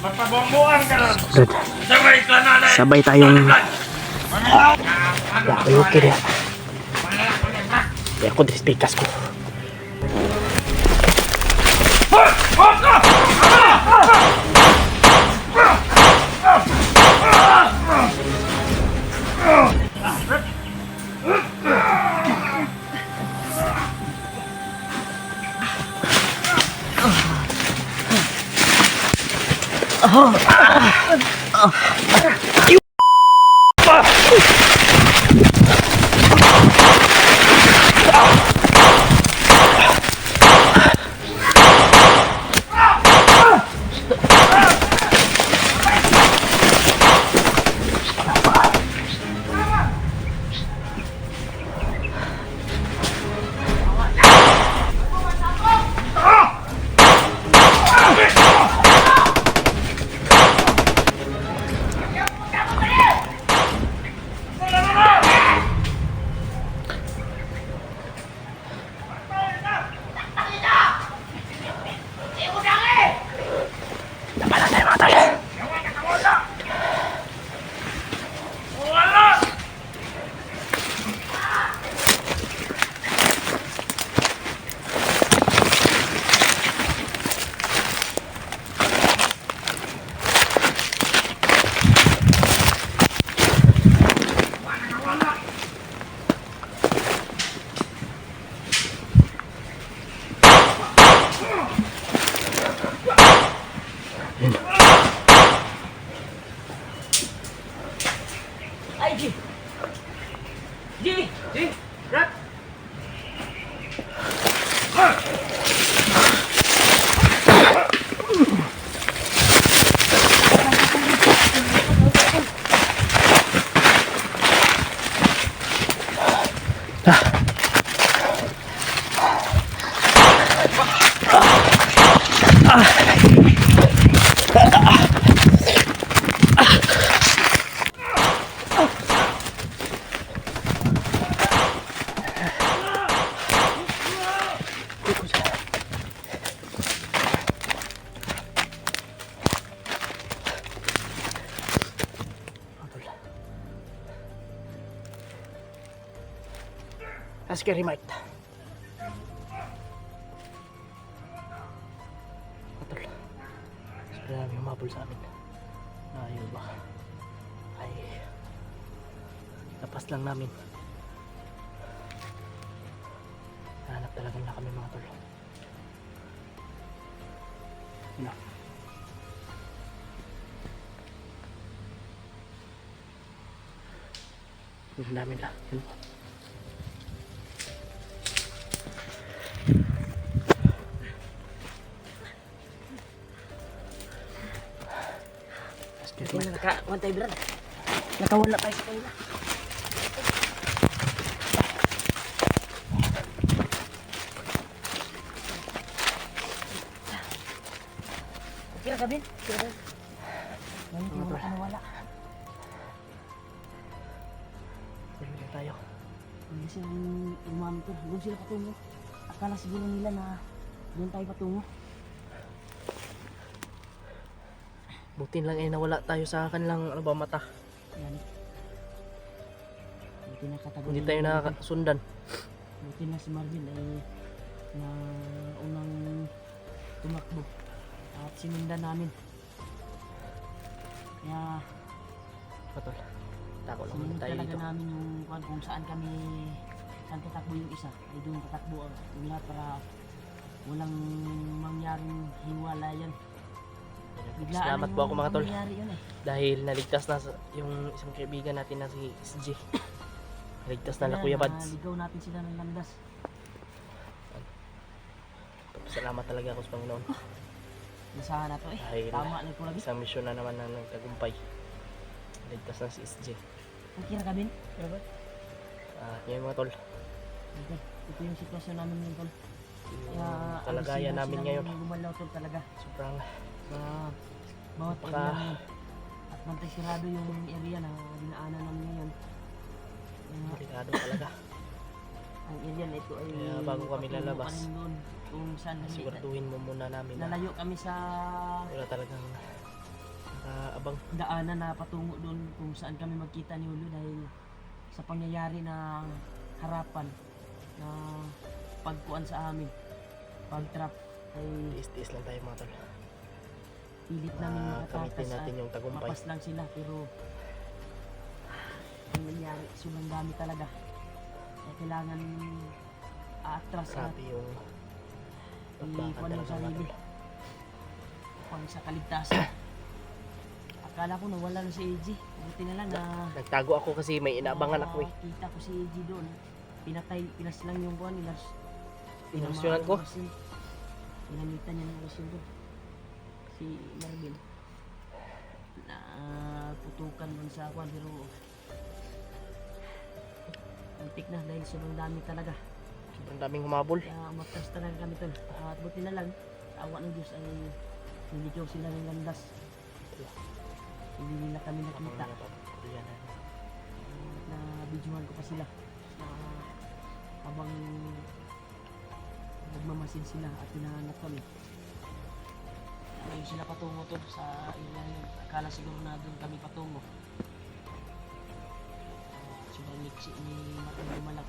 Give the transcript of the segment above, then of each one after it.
Magpabombuan ka lang. Brad, Sabay ka na na. sabay tayong lakuyuki dia. Kaya ako dispikas ko. Labanan tayo mga tol. Ay, G! G! G! Rat! Scary Mike. Patol. Sobrang dami humabol sa amin. Ayaw ba? Ay, lapas lang namin. Nahanap talaga na kami mga tol. Yun na. Yun namin lang. Yun. Kaya nakawantay, Brad. Nakawala tayo sa kanila. Kira ka, Ben? Kira ka. Hindi mo ka nawala. Dali lang tayo. Hindi sila umami ko. Doon sila patungo. Akala siguro nila na doon tayo patungo. Butin lang nawala tayo sa kanilang mata. Yan. Buti na katagal. Hindi tayo nakasundan. Buti na si Marvin ay na unang tumakbo at sinundan namin. Kaya Patol. Tako lang muna sinunod tayo talaga dito. namin yung kung saan tatakbo yung isa ay doon tatakbo yung lahat para walang mangyaring hiwalayan. Salamat po ako mga tol. Nangyari yun eh. Dahil naligtas na yung isang kaibigan natin na si SJ. Naligtas na Kuya Bads. Naligaw natin sila ng landas. Salamat talaga ako sa Panginoon. Nasahan na to eh. Dahil Tama lang ko lagi. isang misyon na naman na nagtagumpay. Naligtas na si SJ. Ang kira ka din. Ngayon mga tol. Ito yung sitwasyon namin ngayon tol. Yung kalagayan namin ngayon. Gumalaw tol talaga. Sobrang Bawat area namin. At bantay sirado yung area na dinaanan namin ngayon. delikado talaga. Ang area na ito ay Kaya bago kami patungo lalabas, pa rin doon. kung saan kami. Siguraduhin mo muna namin na Nalayo kami sa wala talagang nakaabang. daanan na patungo doon kung saan kami magkita ni Julio dahil sa pangyayari na harapan na pagkuan sa amin, pag-trap ay Tiis-tiis lang tayo mga tol. pilit namin makatakas Kamitin natin at yung tagumpay. mapas lang sila pero ang nangyari sobrang dami talaga kaya kailangan aatras at Grabe yung ikuan bakbakan yung talaga mga sarili tol. pang sa kaligtasan. Akala ko nawala na si AJ, buti na lang na Nagtago ako kasi may inaabangan ako eh. kita ko si AJ doon. Pinas lang yung buwan, Pinasyonan ko. Pinamitan niya ng resin doon. Si Marvin. Na putukan man sa kwan pero antik na dahil sobrang dami talaga. Sobrang daming humabol. Kaya matras talaga kami tol. At buti na lang, sa awa ng Diyos ay nilikaw sila ng landas. Hindi nila kami nakita. Na videohan ko pa sila na habang nagmamasid sila at hinahanap kami. Ngayon sila patungo to sa ilan yun. Akala siguro na doon kami patungo. Sobrang miksi ni Martin Dumalak.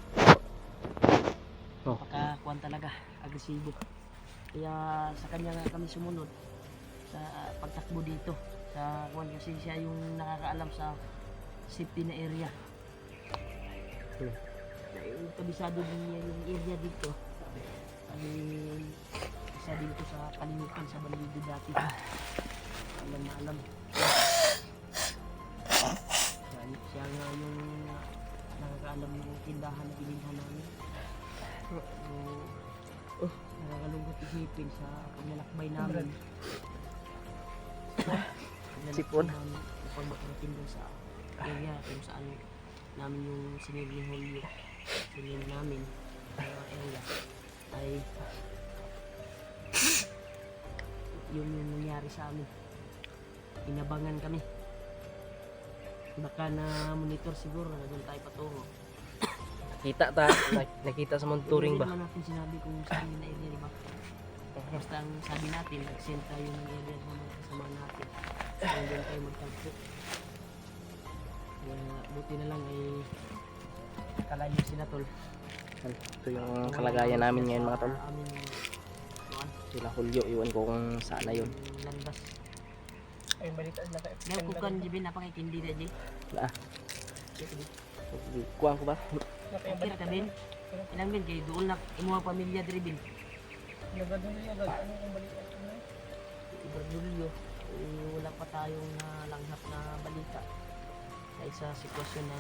Oh. Pagkakuan talaga, agresibo. Kaya sa kanya nga kami sumunod sa pagtakbo dito. Sa kuan kasi siya yung nakakaalam sa safety na area. Yung kabisado din niya yung area dito. Ay isa dito sa kalimutan sa Balido dati. Alam na alam. Siya nga yung nakakaalam ng tindahan na binilhan namin. Nakakalungkot isipin sa paglalakbay namin. Sipon. Upang makarating doon sa area kung saan namin yung sinil ni Julio. Sinil namin area ay yun yung nangyari sa amin. Inabangan kami. Baka na monitor siguro na doon tayo patungo. Nakita sa monitoring ba? Hindi naman natin sinabi kung saan yun na area, di ba? Basta ang sabi natin, nag-send tayo ng area ng mga kasama natin. Kung doon tayo magtagpo. Kaya buti na lang ay kalayo sila tol. Ito yung kalagayan namin ngayon mga tol. Amin, kuwan, Sila Julio, iwan ko kung saan na yun. landas. Ay, balita na kayo. Ngayon kukan, Jibin, napakikindi na, Jib. Ah, kuhaan ko ba? Okay ka, Ben? Ilang, Ben? Kaya doon na imuha pamilya, Dribin. Nagadulo yung ano yung balita na yun? Iba Julio, wala pa tayong langhap na balita. Dahil sa sitwasyon na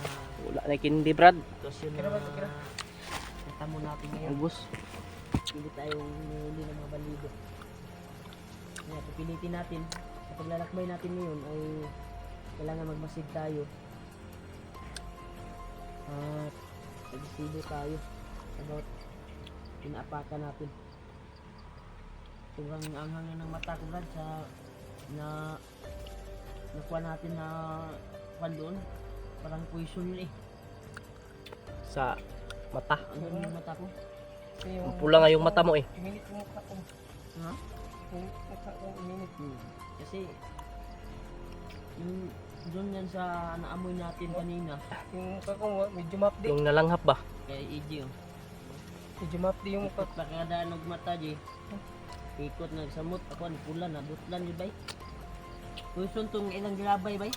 Wala na kindi Brad. Kira ba ito, kira? natamo natin ngayon. Ubus. Hindi tayong huli ng mga balido. Kaya pipilitin natin sa paglalakbay natin ngayon ay kailangan magmasid tayo at nagsisibo tayo about pinaapakan natin. Sobrang anghang ng mata ko Brad sa na nakuha natin na kwan doon parang poison yun eh. Sa mata. Ang yung mata ko. Kasi yung Pula nga yung mata mo eh. Uminit yung mukha ko. Ha? Yung mukha ko uminit. Kasi yung doon yan sa naamoy natin kanina Yung mukha ko medyo mapdi. Yung nalanghap ba? kay EJ oh. Medyo mapdi yung mukha Ikot pa kada nagmata di. Ikot nagsamot ako ni pula na butlan di bay. Kusun tong ilang grabay bay.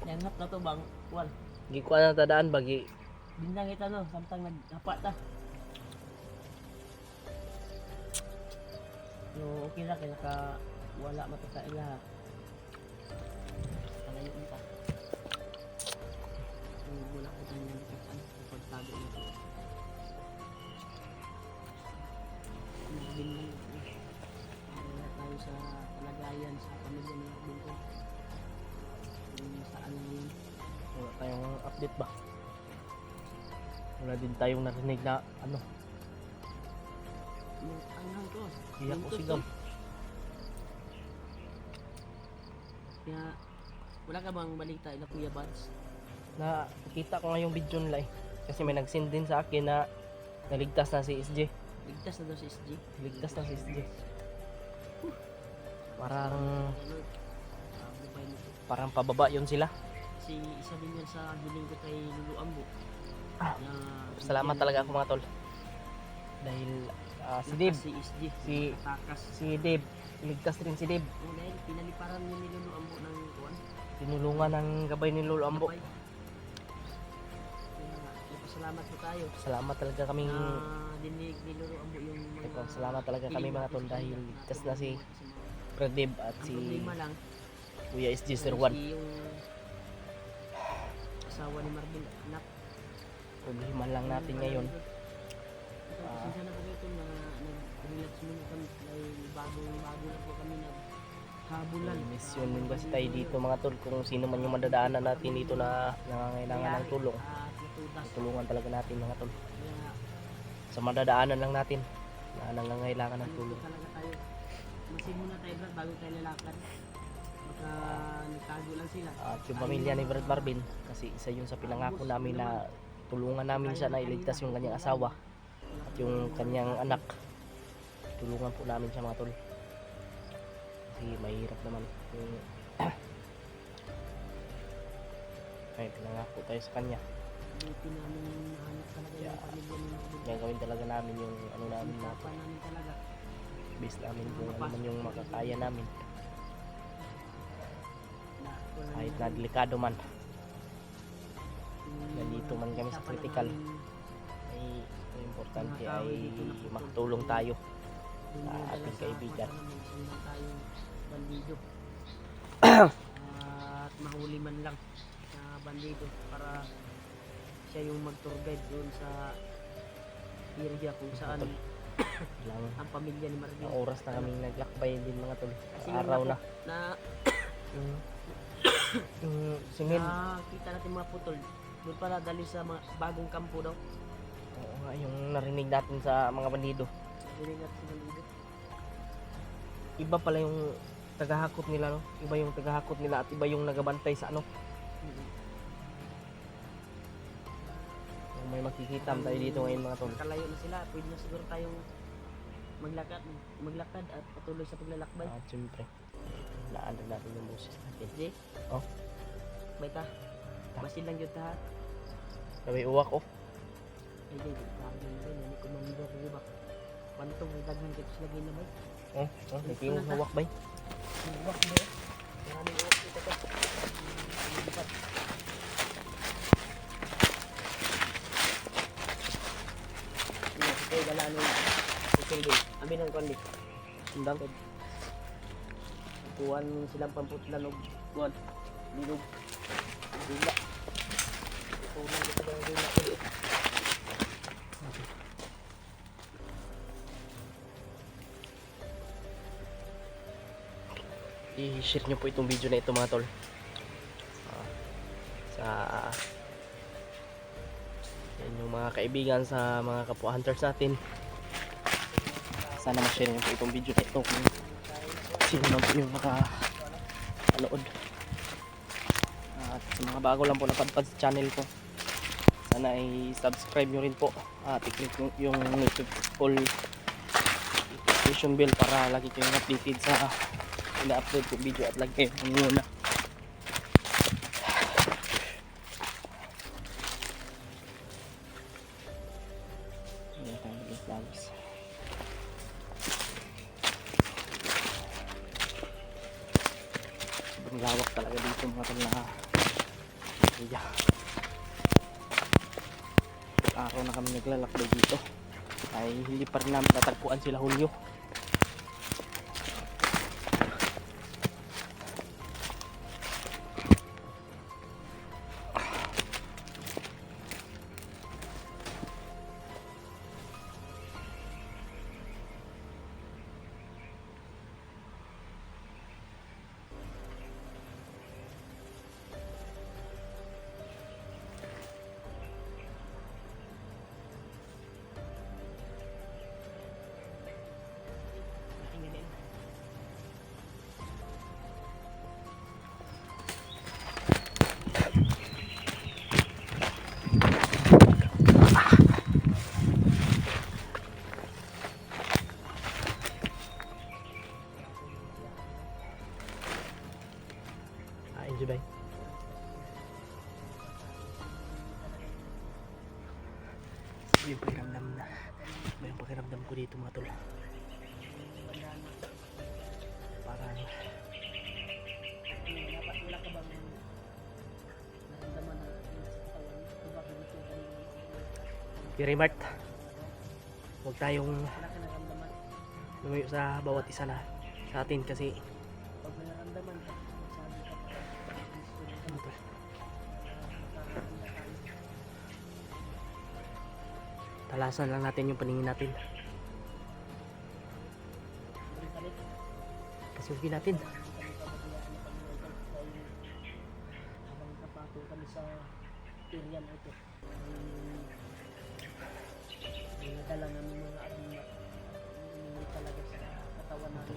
Yangat na to bang wal. Hindi ko na tadaan bagi. Bindang kita no samtang naghapa ta. No okay ra kay naka wala mata sa ila. Kalayo nita. Wala ko din yung likitan pagtago nito. Wala tayo sa kalagayan sa pamilya ng Marvin ko. Kung saan yun. Wala tayong update ba? Wala din tayong narinig na ano. Yung anghang ko. Iyak o Yung sigaw. tusok. Kaya wala ka bang balita ila Kuya Bads? Nakita ko nga yung video nila eh. Kasi may nag-send din sa akin na naligtas na si SJ. Ligtas na daw si SG. Ligtas na si SG. Parang Bubay nito. parang pababa yun sila. Si isa din yan sa hiling ko kay Lulu Ambo. Ah, Na Salamat talaga ako mga tol. Dahil si Dave, Si SG. si- Takas. si Dave, ligtas rin si Dave. Dahil pinaliparan niya ni Lulu Ambo ng kuwan. Tinulungan ng gabay ni Lolo Ambo. Gabay. Kaya nga, nagpasalamat po tayo. Salamat talaga kaming Dinig ni Lulu Ambo yung mga salamat talaga kami hiling mga natin tol sa dahil kanya ligtas na na si tulungan sa mga- Fred Dave at Ang si problema lang, Kuya SG Sir si Juan. yung asawa ni Marvin, anak. Problema lang natin ngayon. Pasensya na po ito na nag-relax muna kami dahil bago na po kami naghabulan. Mission din kasi tayo dito mga tol kung sino man yung madadaanan natin dito na nangangailangan ng tulong. Natutas. Tulungan talaga natin mga tol. Kaya Sa madadaanan lang natin na nangangailangan ng ano tulong. po talaga tayo. Masin muna tayo Brad bago tayo lalakad. Baka nagtago lang sila. At yung pamilya ni Brad Marvin kasi isa yun sa pinangako namin na tulungan namin siya na iligtas yung kanyang asawa at yung kanyang anak. Tulungan po namin siya mga tol. Kasi mahirap naman kung ay pinangako tayo sa kanya. Buti namin nahanap talaga yung pamilya ni Marvin. Gagawin talaga namin yung ano namin na Sikapan namin talaga. base namin kung ano man yung makakaya namin Na, wala kahit na namin- delikado man yung nandito man kami sa usapan na critical. namin, ay ang importante Mga ay tao dito na makatulong tayo yung sa dinadala ating sa kaibigan. kung saan man isang tayong bandido. At mahuli man lang na bandido para siya yung mag-tour guide doon sa area kung saan Lang ang pamilya ni Marvin. ang oras na kaming naglakbay din mga tol. Kasi Araw na. na Yung singil. nakita natin mga putol. Doon pala dali sa mga bagong kampo daw. Oo nga, yung narinig natin sa mga bandido. Dinig natin sa bandido. Iba pala yung tagahakot nila, no? Iba yung tagahakot nila at iba yung nagabantay sa ano. Kung may makikita tayo dito ngayon mga tol. Kalayo na sila. Pwede na siguro tayong maglakad at patuloy sa paglalakbay. At syempre, naanan natin yung boses natin. Jay? Oh. Baita. Basin lang yun ta. Naway uwak oh. Ay, Jay. Tawagin na rin. Hindi ko mamidar rin ba? Paano itong daghan dito sila gay na ba? Oh, may tingong hawak bay. Uwak ba? Maraming uwak dito to. Lipat. Okay, wala ano yun. Okay, Jay. Amin ang kondi. Sundang. Tuwan silang pamputlan og kuwan. Bilog. Dila. Tuwan dito ba yung dila? I-share nyo po itong video na ito mga tol. Sa yan yung mga kaibigan sa mga kapwa hunters natin. Sana ma-share nyo po itong video na ito kung sino man po yung makapanood. At sa mga bago lang po napadpad sa channel ko, sana ay subscribe nyo rin po at i-click yung notification bell para lagi kayong updated sa ina-upload ko video at lagi kayong muna. Ayan tayo mag-vlogs. Sobrang lawak talaga dito mga tol na area. Araw na kami naglalakbay dito ay hindi pa rin namin natagpuan sila Julio. Yun si Bay. Yung pakiramdam na. Yung pakiramdam ko dito mga tol. Parang Wala ka bang naramdaman na nasa katawan? Kumbaga dito kanina. Jerry Mart, huwag tayong Wala ka naramdaman. lumayo sa bawat isa na sa atin kasi Pag may naramdaman ka, sabi ka pa. ano tol, talasan lang natin yung paningin natin. Pasugin natin. Habang kapato kami sa area na ito, may nadala namin mga abimat talaga sa katawan namin.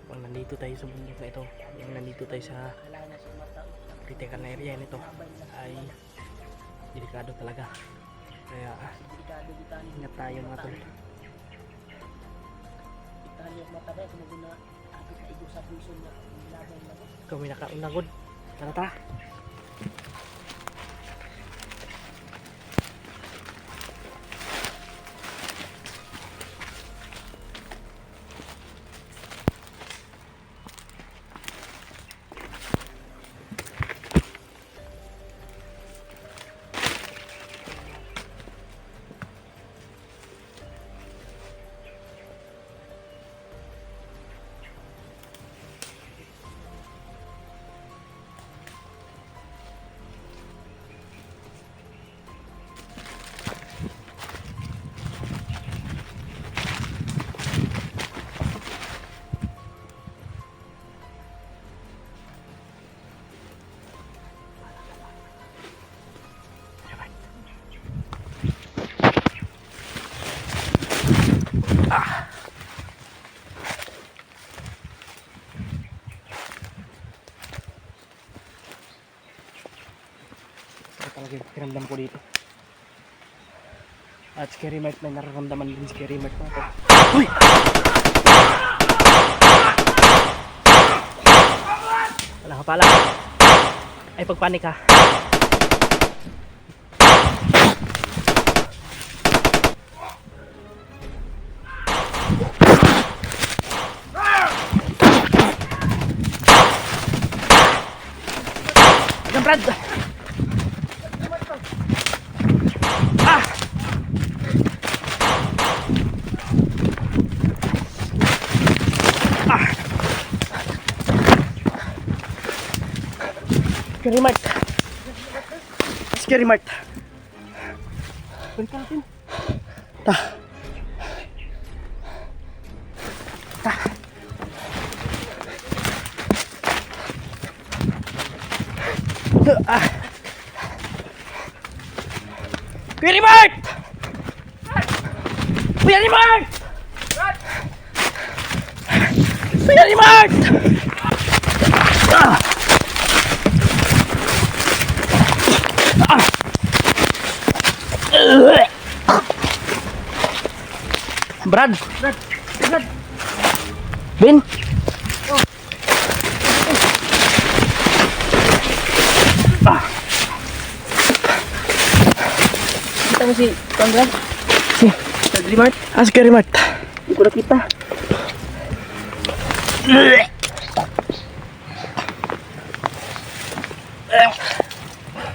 Pag nandito tayo sa bundok na ito, yung nandito tayo sa Kailangan na sa mata, critical na area nito ay delikado talaga. Kaya delikado ditahan. ingat tayo mga tol. Ditahan yung mata ba, kung na abit na igo sa puso niya, laban na ba? Ikaw may nakaunagod. Tara tara. Talaga yung pakiramdam ko dito. At Scary Mart, may nararamdaman din Scary Mart mga tol. Uy! Wala ka pala. Ay pagpanik ha. Ayan Brad! Ah! Ah! Scary Mart! Scary Mart! Balik natin. Ta! Ta! Ah! Scary Mart! Scary Mart! Scary Mart! Ah! Ah! Brad! Brad! Brad! Ben! Ah! Kita mo si Conrad? Si Scary Mart? Ah, Scary Mart. Hindi ko nakita.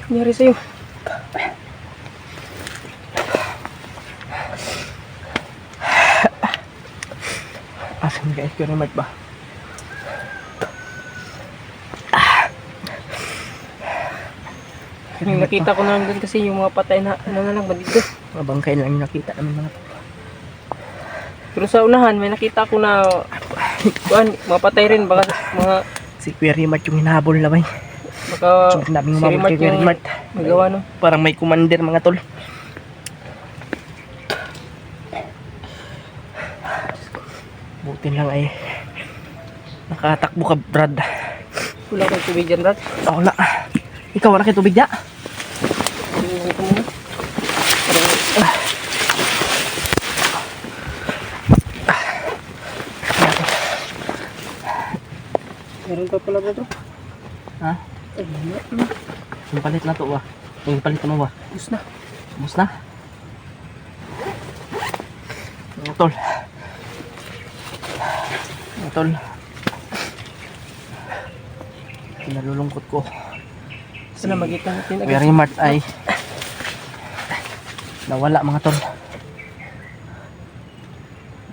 Nangyari sa'yo? Asan ka Scary Mart ba? Yung nakita ko na lang doon kasi yung mga patay na ano na lang bandito. Mga bangkay lang yung nakita namin mga Pero sa unahan may nakita ko na kuan, mga patay rin baka mga si Scary Mart yung hinahabol na ba? baka So, naming si umabot Mart kay Scary yung Mart. magawa no. Parang may commander mga tol. Buti lang ay nakatakbo ka Brad. Wala kang tubig dyan, Brad. Wala. Ikaw wala kayo tubig ya? Tingnan ko muna. Meron pa pala ba ito? Ha? Yung palit na to ba? Yung palit mo ba? Bus na. Ubus na? Mga tol. Mga tol. Pinalulungkot ko. Sana magkita natin agad. Kuya Rimart ay nawala mga tol.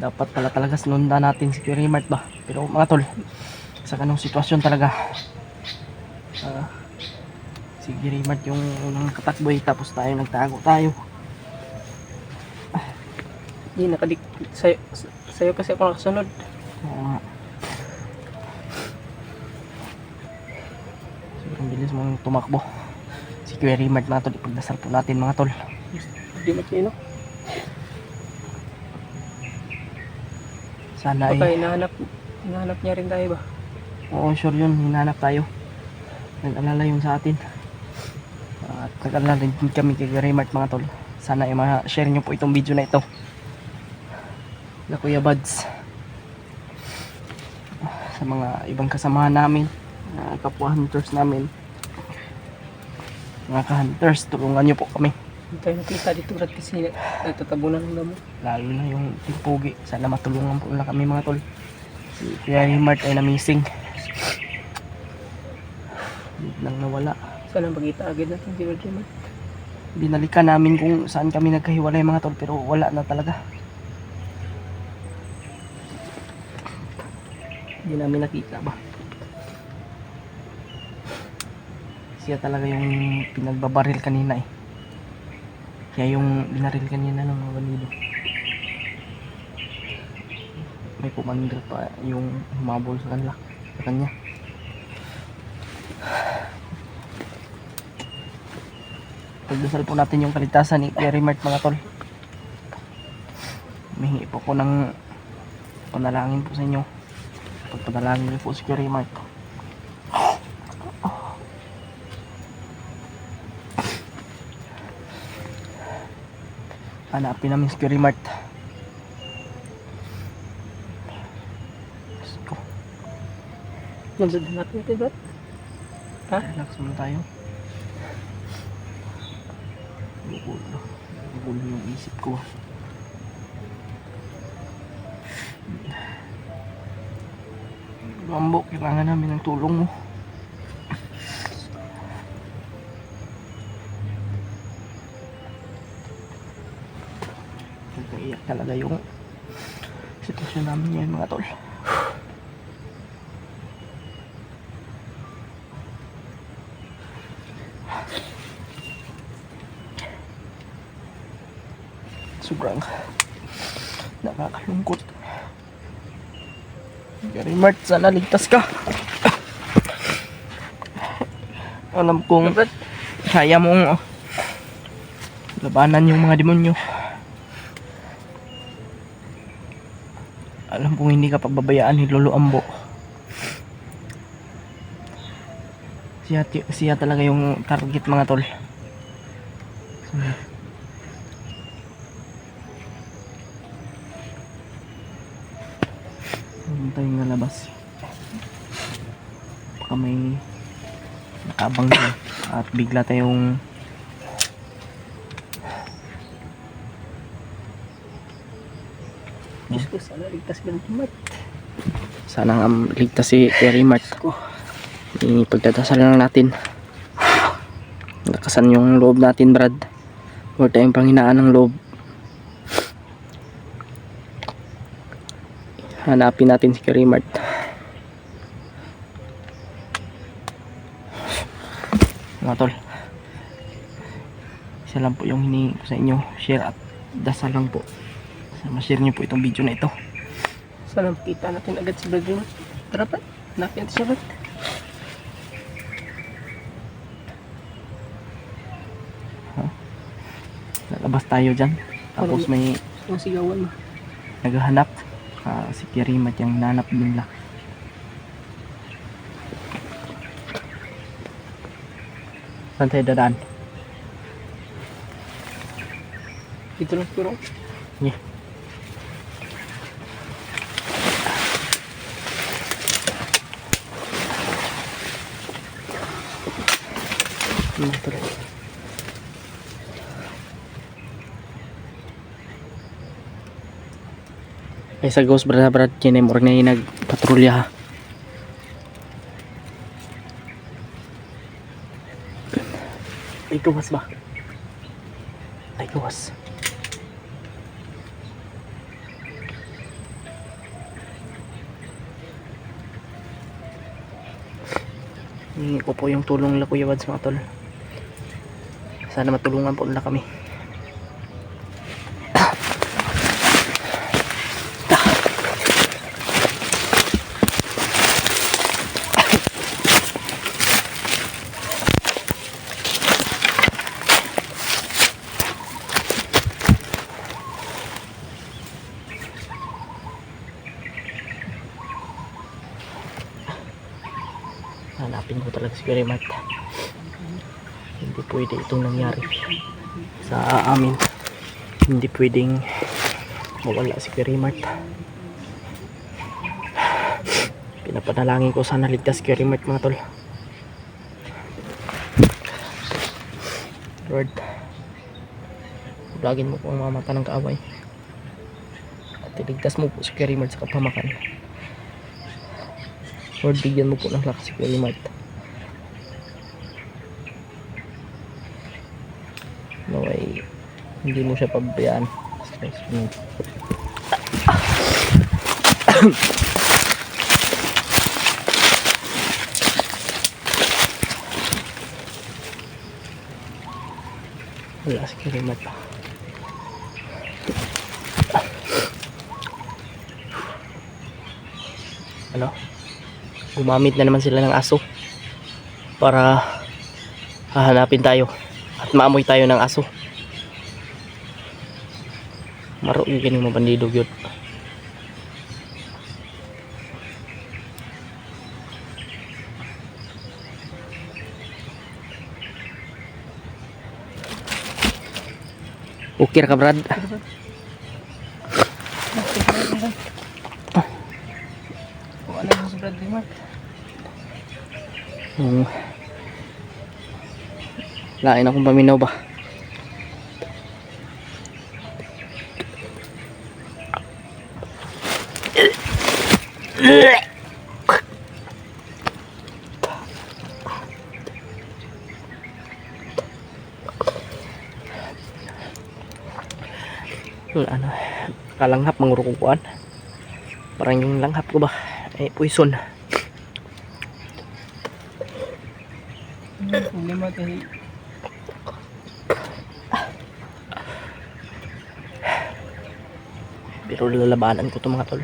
Dapat pala talaga sinundan natin si Kuya Rimart ba? Pero mga tol, sa ganong sitwasyon talaga, si Kuya Rimart yung unang katakboy tapos tayo nagtago tayo. Hindi, sa'yo kasi ako nakasunod. Oo nga. Sobrang bilis mong tumakbo. Si Kuya Rimart mga tol, ipagdasal po natin mga tol. Hindi makino. Sana Baka ay, hinahanap niya rin tayo ba? oo sure yun, hinanap tayo. Nag-alala yung sa atin. At nag-alala din kami kay Kuya Rimart mga tol. Sana ay ma-share nyo po itong video na ito na Kuya Buds sa mga ibang kasamahan namin, kapwa hunters namin. Mga ka-hunters, tulungan nyo po kami. Hindi tayo nakita dito Brad kasi natatabunan ng damo. Lalo na yung tigpugi. Sana matulungan po nila kami mga tol. Si Kuya Rimart ay na-missing. Biglang nawala. Sana magkita agad natin si Brad Raymond. Binalikan namin kung saan kami nagkahiwalay mga tol, pero wala na talaga. Hindi namin nakita ba. Siya talaga yung pinagbabaril kanina eh. Kaya yung binaril kanina ng mga banido. May commander pa yung humabol sa kanila, sa kanya. Pagdasal po natin yung kaligtasan ni Kuya Rimart mga tol. Humihingi po ko ng panalangin po sa inyo. Pagpadalangin niyo po si Kuya Rimart. Hanapin namin si Kuya Rimart. Let's go. Nandiyan natin natin Brad. Ha? Relax muna tayo. Gugulo yung isip ko. Rambo, kailangan namin ng tulong mo. Nagkaiyak talaga yung sitwasyon namin ngayon mga tol. Sobrang nakakalungkot. Kuya Rimart, sana ligtas ka. Alam kong kaya mong labanan yung mga demonyo. Alam kong hindi ka pababayaan ni Lolo Ambo. Siya talaga yung target mga tol. Tayong nalabas. Baka may nakabang siya at bigla tayong Diyos ko, sana ligtas Brad Raymond. sana nga ligtas si Kuya Rimart. Ipagdadasal lang natin. Lakasan yung loob natin Brad. Huwag tayong panghinaan ng loob. Hanapin natin si Kuya Rimart. Mga tol, isa lang po yung hinihingi ko sa inyo, share at dasal lang po. Ma-share nyo po itong video na ito. Sana makita natin agad si Brad Raymond. Tara Brad, hanapin natin siya Brad. Lalabas tayo dyan. Tapos may Ang sigawan mo. naghahanap. Si Kuya Rimart yung nanap nila. Saan tayo dadaan? Dito lang siguro. Yeah. mga tol. Ay sa ghost brad kini mo rin na nagpatrolya. Ay gawas ba? Ay gawas. Hingi ko po yung tulong nila Kuya Wads mga tol. Sana matulungan po nila kami. Hanapin ko talaga si Kuya Mart. Hindi pwede itong nangyari sa amin. Hindi pwedeng mawala si Kuya Mart. Pinapanalangin ko sana ligtas si Kuya Mart mga tol. Lord, lagin mo po ang mga mata ng kaaway at iligtas mo po si Kuya Mart sa kapamakan. Lord, bigyan mo po ng lakas si Kuya Mart. Naway hindi mo siya pabayaan. Wala si Kuya Mart. Ano? Gumamit na naman sila ng aso para hahanapin tayo at maamoy tayo ng aso. Maro yung kining mga bandido yun. Okay ka Brad? Wala na si Brad Mark. Lain akong paminaw ba? Ano, kalanghap mangurukuan. Parang yung langhap ko ba ay poison. Problema tayo. Pero lalabanan ko to mga tol.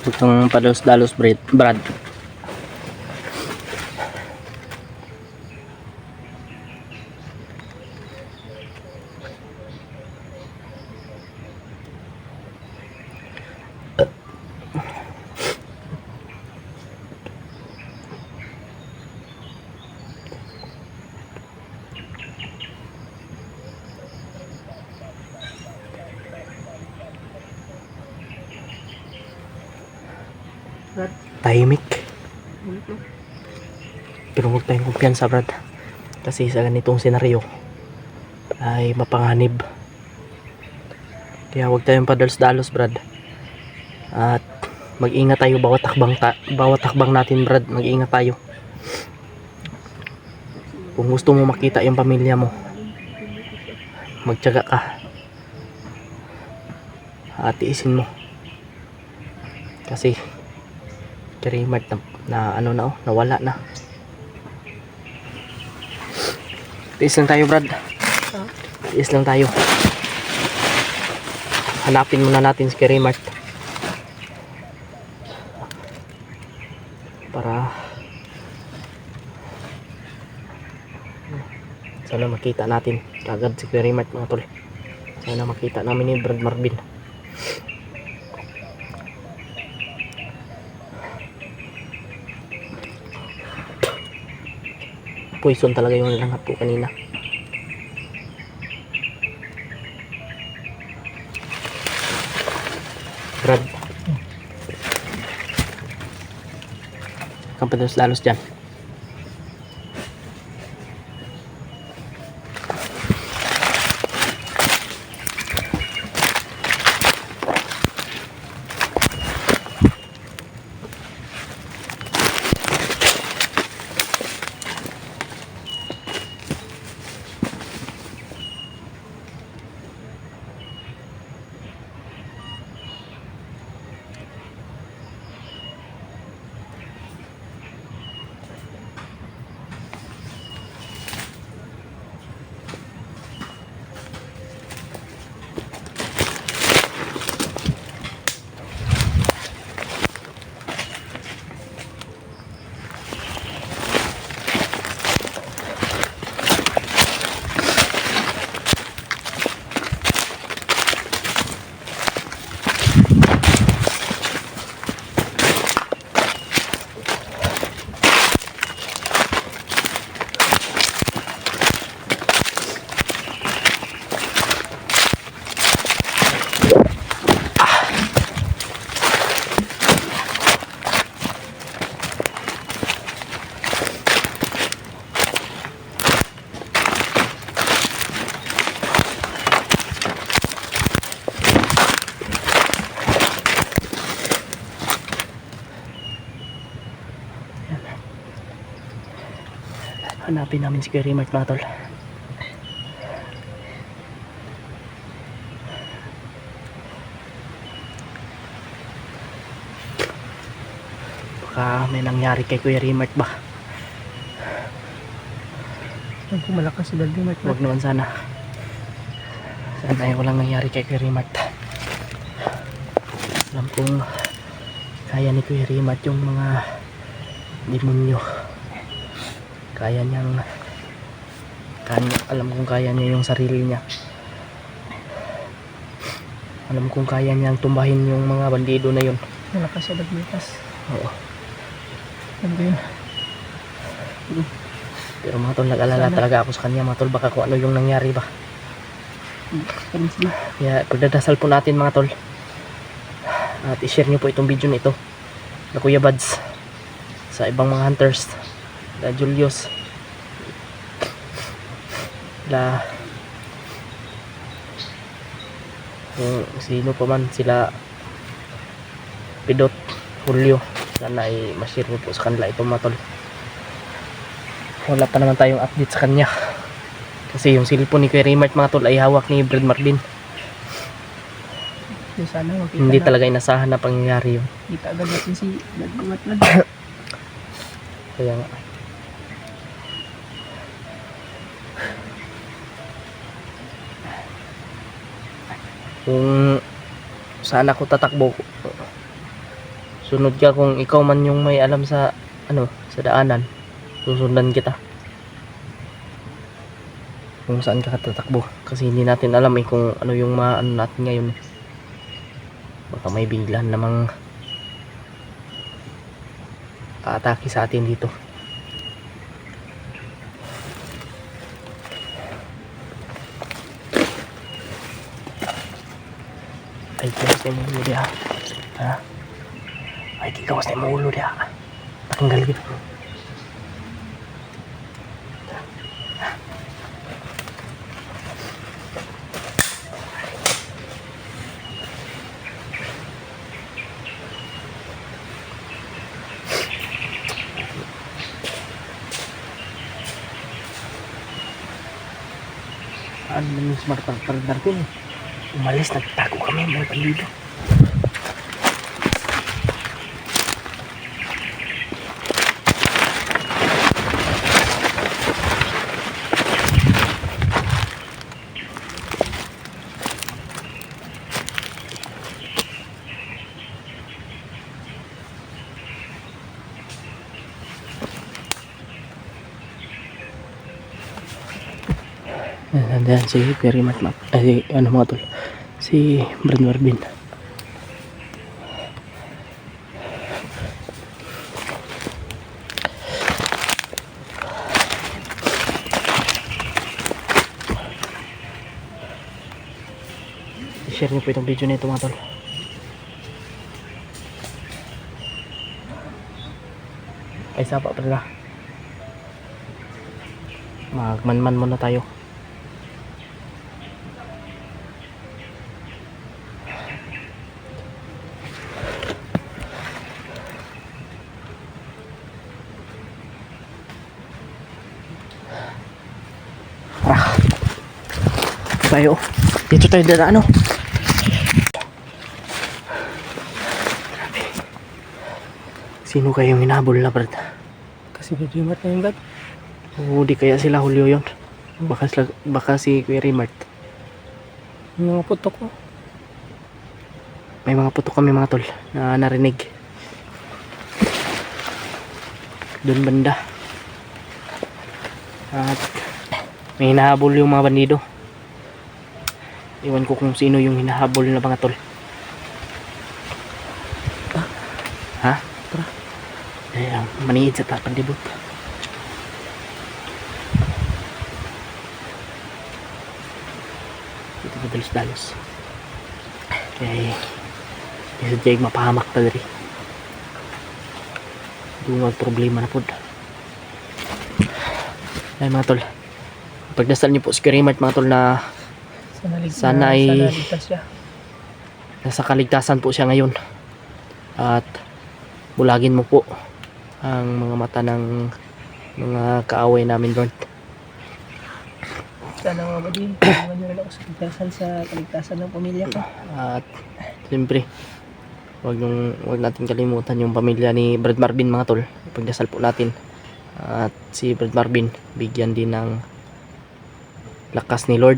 Itong palos-dalos Brad. Tahimik. Pero huwag tayong kumpiyansa Brad. Kasi sa ganitong senaryo ay mapanganib. Kaya huwag tayong padalos-dalos Brad. At mag-ingat tayo bawat takbang natin Brad. Mag-ingat tayo. Kung gusto mo makita yung pamilya mo, magtiyaga ka. At tiisin mo. Kasi Kuya Mart na ano na nawala na. Tiis lang tayo Brad. Tiis lang tayo. Hanapin muna natin si Kuya Mart. Para Sana makita natin kagad si Kuya Rimart mga tol. Sana makita namin ni Brad Marvin. Poison talaga yung langat ko kanina. Brad. Kampanos lalos dyan. Hanapin namin si Kuya Rimart mga tol. Baka may nangyari kay Kuya Rimart ba? Kung malakas si Brad Rimart. Huwag naman sana. Sana ay walang nangyari kay Kuya Rimart. Alam kong kaya ni Kuya Rimart yung mga demonyo. Alam kong kaya niya yung sarili niya. Alam kong kaya niyang tumbahin yung mga bandido na yun. Malakas siya, nagmitas. Oo. Alam ko yun. Pero mga tol, nag-alala talaga ako sa kanya mga tol. Baka kung ano yung nangyari ba. Kaya pagdadasal po natin mga tol. At i-share nyo po itong video nito na Kuya Bads sa ibang mga hunters na Julius na kung sino pa man sila, Pidot, Julio, sana ay ma-share nyo po sa kanila ito mga tol. Wala pa naman tayong update sa kanya kasi yung cellphone ni Kuya Rimart mga tol ay hawak ni Brad Marvin. Sana Hindi talaga inasahan na pangyayari yun. Kita agad natin si Brad Rimart. Kaya nga kung saan ako tatakbo, sunod ka. Kung ikaw man yung may alam sa sa daanan, susundan kita kung saan ka tatakbo, kasi hindi natin alam kung ano yung maano natin ngayon. Baka may biglan namang aatake sa atin dito. Ay, tigawas na yung ulo dia. Ha? Ay, tigawas na yung ulo dia. Patanggal gitu. Ano yung smart partner ko eh. Umalis, nagtago kami, may bandido. Nandiyan si Kuya Mat Mat. Ay, ano mga tol? Si Brad Marvin. I-share niyo po itong video nito mga tol. Ay, sapa pala. Magmanman muna tayo. Tayo. Dito tayo dala ano. Sino kayong hinabol na Brad? Kasi Kuya Rimart na yung Brad. O di kaya sila Julio yun? Baka si Kuya Rimart. Yung mga putok ko. May mga putok kami mga tol na narinig. Doon banda. At may hinahabol yung mga bandido. Iwan ko kung sino yung hinahabol na mga tol. Ha? Tara. Ayan, maniid sa tapang dibot. Dito na dalos-dalos. Kaya isa dyan mapahamak ta diri. Doon problema na po. Ay mga tol, pagdasal niyo po si Kuya Rimart mga tol na sana ay ligtas siya. nasa kaligtasan po siya ngayon. At bulagin mo po ang mga mata ng mga kaaway namin doon. Sana mga buddy, iwan nyo rin ako sa kaligtasan ng pamilya ko. At siyempre, wag natin kalimutan yung pamilya ni Brad Marvin mga tol. Pagdasal po natin. At si Brad Marvin, bigyan din ng lakas ni Lord.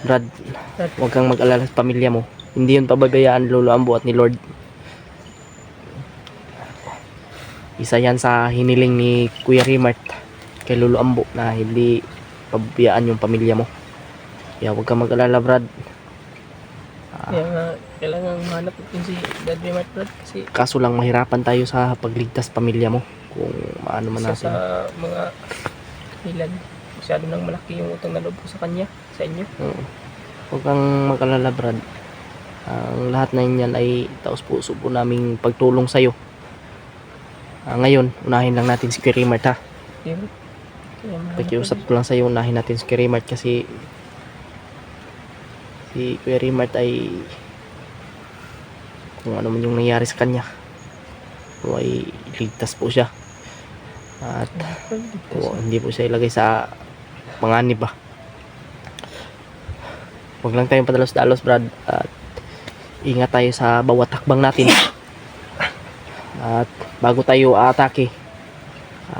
Brad, huwag kang mag-alala sa pamilya mo. Hindi yun pababayaan Lolo Ambo at ni Lord. Isa yan sa hiniling ni Kuya Rimart kay Lolo Ambo na hindi pababayaan yung pamilya mo. Kaya huwag kang mag-alala Brad. Kaya nga, kailangan mahanap natin si Dad Rimart Brad. Kasi Kaso lang mahirapan tayo sa pagligtas pamilya mo. Kung maano man isa natin. sa mga ilan, masyado nang malaki yung utang na loob ko sa kanya, sa inyo. Huwag kang mag-alala Brad. Ang lahat na yan ay taos puso po naming pagtulong sa'yo. Ngayon, unahin lang natin si Kuya Rimart ha. Kaya mahanap Pakiusap ko lang sa'yo, unahin natin si Kuya Rimart kasi si Kuya Rimart ay kung ano man yung nangyari sa kanya, o ay ligtas po siya. At hindi po siya ilagay sa panganib ba. Huwag lang tayong padalos-dalos Brad. At ingat tayo sa bawat hakbang natin. At bago tayo atake,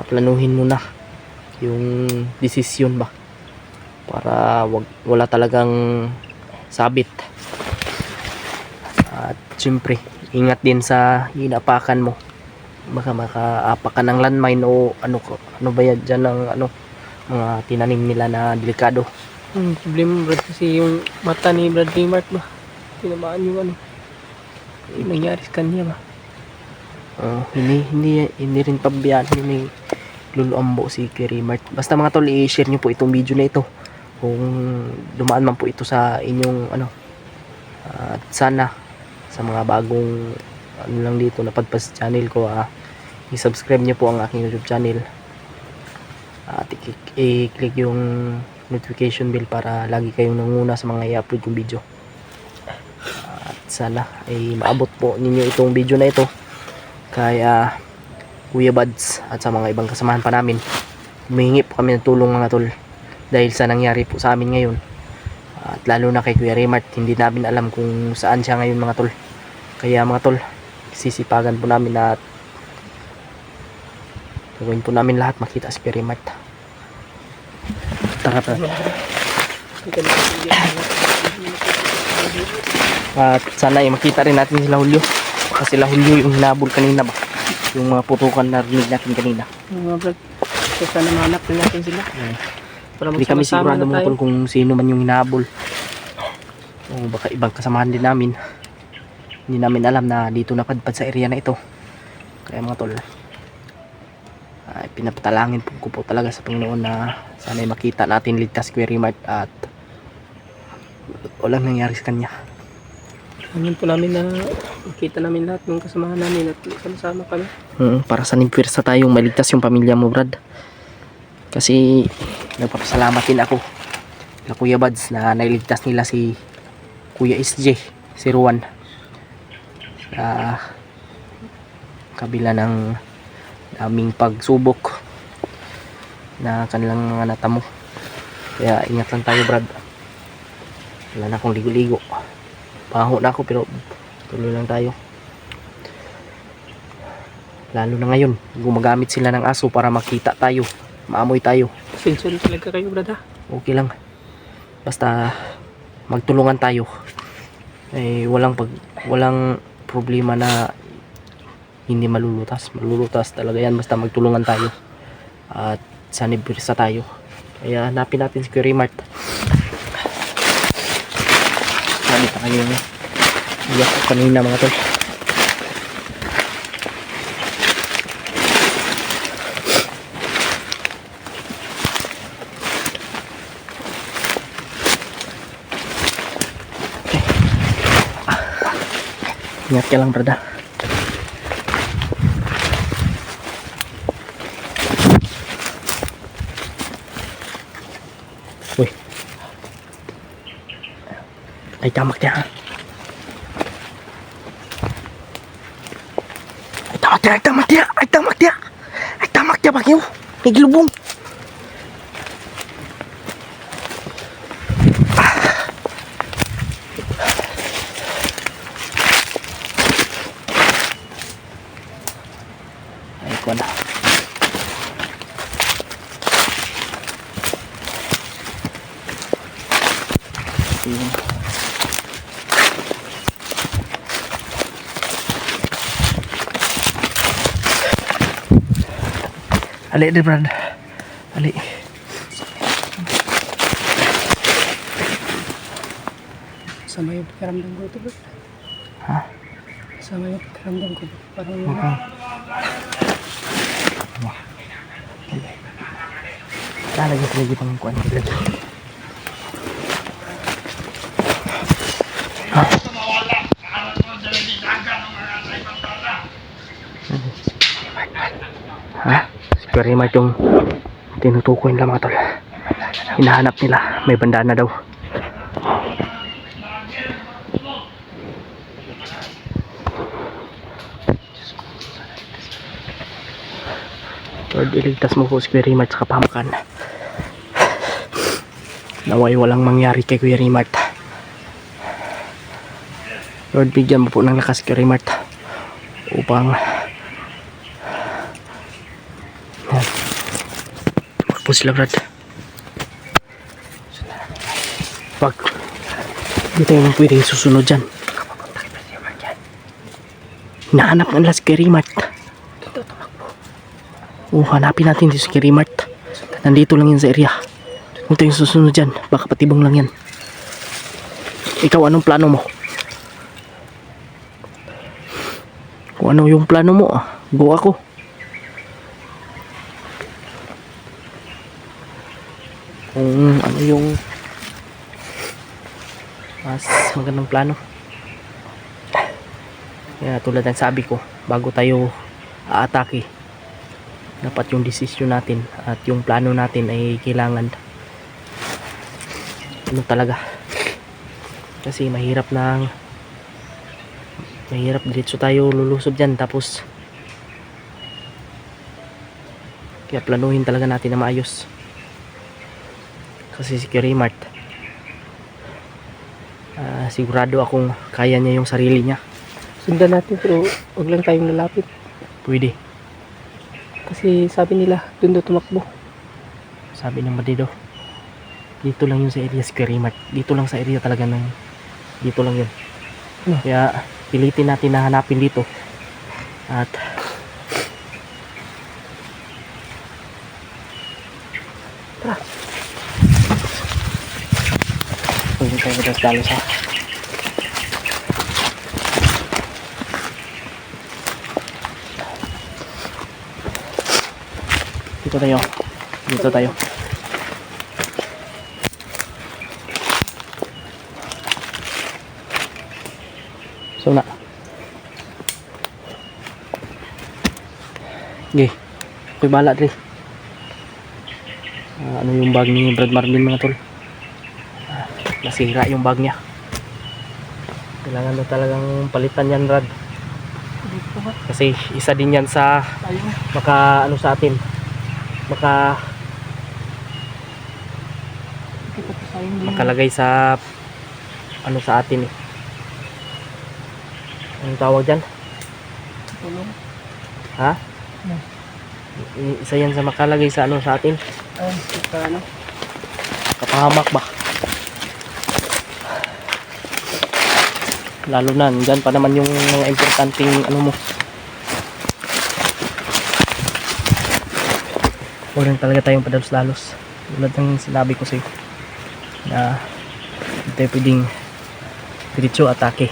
planuhin muna yung desisyon ba para wala talagang sabit. At syempre ingat din sa inapakan mo, baka makaapakan ng landmine o ano ba yan dyan ng mga tinanim nila na delikado. problema Brad kasi yung mata ni Brad Rimart ba, tinamaan yung yung nangyari sa kanya ba. Hindi rin pabayaan ni Lolo Ambo si Kuya Rimart. Basta mga tol, i-share nyo po itong video na ito kung dumaan man po ito sa inyong at sana sa mga bagong lang dito na Padpas channel ko, i-subscribe nyo po ang aking YouTube channel at i-click yung notification bell para lagi kayong nanguna sa mga i-upload kong video. At sana ay maabot po ninyo itong video na ito kaya Kuya Buds at sa mga ibang kasamahan pa namin. Humihingi po kami ng tulong mga tol dahil sa nangyari po sa amin ngayon. At lalo na kay Kuya Rimart, hindi namin alam kung saan siya ngayon mga tol. Kaya mga tol, sisipagan po namin at gawin po namin lahat makita si Kuya Rimart. Tara pa. At sana ay makita rin natin sila Julio. Baka sila Julio yung hinabol kanina ba, yung mga putukan na rinig natin kanina. Mga Brad, So sana mahanap din natin sila. Para Hindi kami magsama-sama sigurado na mga tayo. tol kung sino man yung hinahabol. O baka ibang kasamahan din namin. Hindi namin alam na dito napadpad sa area na ito. Kaya mga tol, ay pinapatalangin ko po talaga sa Panginoon na sana'y makita natin ligtas Query Mart at walang nangyari sa kanya. Hangin po namin na makita namin lahat ng kasamahan namin at sama-sama kami. Para sa nimpersa tayong maligtas yung pamilya mo, Brad. Kasi nagpapasalamat din ako na Kuya Bads na nailigtas nila si Kuya SJ, si Ruan, sa kabila ng daming pagsubok na kanilang mga natamo. Kaya ingat lang tayo, Brad. Wala na akong ligo-ligo, paho na ako, pero tuloy lang tayo. Lalo na ngayon, gumagamit sila ng aso para makita tayo, maamoy tayo. Pasensya na talaga kayo, brad ha. Okay lang, basta magtulungan tayo. Walang problema na hindi malulutas talaga yan, basta magtulungan tayo at sanibirsa tayo. Kaya hanapin natin si Query Mart. Sabi pa kayo iyak ko kanina mga tol. Ingat ka lang, brada. Uy. Ay, tamak niya. Ay, tamak niya, Bagyo. May gilubong. Ay, kuha na. Ayun. Ali, di Brad. Ali. Sama yung pakiramdam ko ito, brad. Ha? Sama yung pakiramdam ko. Parang Lalagyan sa lagi pang kuhan. Ha? Si Query Mart yung tinutukoy nila mga tol. Hinahanap nila, may bandana daw. Lord, iligtas mo po si Query Mart sa kapamakan. Naway walang mangyari kay Query Mart. Lord, bigyan mo po ng lakas Query Mart upang po sila, Brad. Wag, hindi tayo nang pwedeng susunod dyan. Hinahanap ng last Query Mart. Hanapin natin si Query Mart. Nandito lang yan sa area. Huwag tayong susunod dyan, baka patibong lang yan. Ikaw, anong plano mo? Kung ano yung plano mo, go ako. Kung ano yung mas magandang plano. Kaya tulad ng sabi ko, bago tayo aatake, dapat yung desisyon natin at yung plano natin ay kailangan ano talaga. Kasi mahirap diretso tayo lulusob dyan, tapos kaya planuhin talaga natin na maayos. Kasi si Query Mart, sigurado akong kaya niya yung sarili niya. sundan natin, pero huwag lang tayong lalapit. Pwede. Kasi sabi nila, doon daw tumakbo. Sabi ng Madido, dito lang yun sa area si Query Mart. Dito lang sa area talaga ng dito lang yun. Kaya pilitin natin na hanapin dito. At Pwede tayo dalos ha. Dito tayo. Dito tayo. So na. Okay. Ako'y bahala dre. Ano yung bag ni Brad Marvin mga tol? Nasira yung bag niya. Kailangan na talagang palitan yan, Brad. Dito ba? Kasi isa din yan sa Ayun. maka ano sa atin. Maka Kita pa sa hindi. makalagay sa ano sa atin eh. Anong tawag dyan? Tulong. Ha? Ano? Isa yan sa makalagay sa ano sa atin. Ay, ito ano? Kapahamak ba? Lalo na, dyan pa naman yung mga importanteng ano mo. Huwag lang talaga tayong padalos-dalos. Tulad ng sinabi ko sa'yo na hindi tayo pwedeng diretso atake.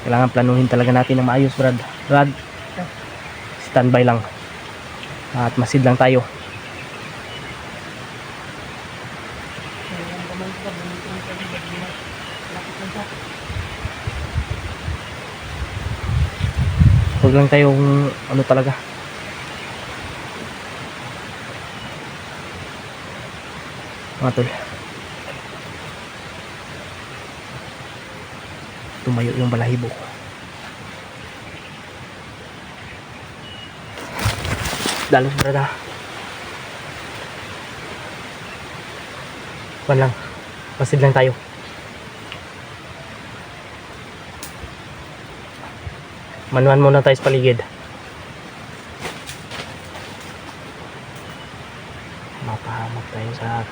Kailangan planuhin talaga natin ng maayos, Brad. Brad, standby lang. At masid lang tayo. Huwag lang tayong ano talaga. Mga tol. Tumayo yung balahibo. Dalos brada. Kuwan lang. Pasid lang tayo. Manuan muna tayo sa paligid. Mapahamak tayo sa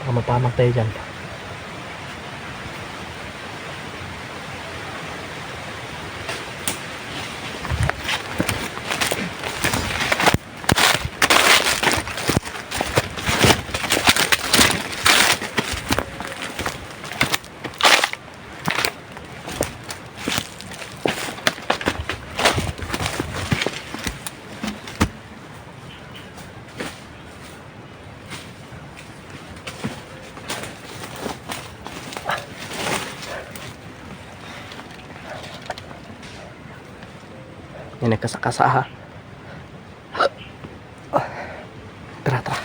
baka mapahamak tayo dyan. Yan nagkasakasa ha. Tara, tara.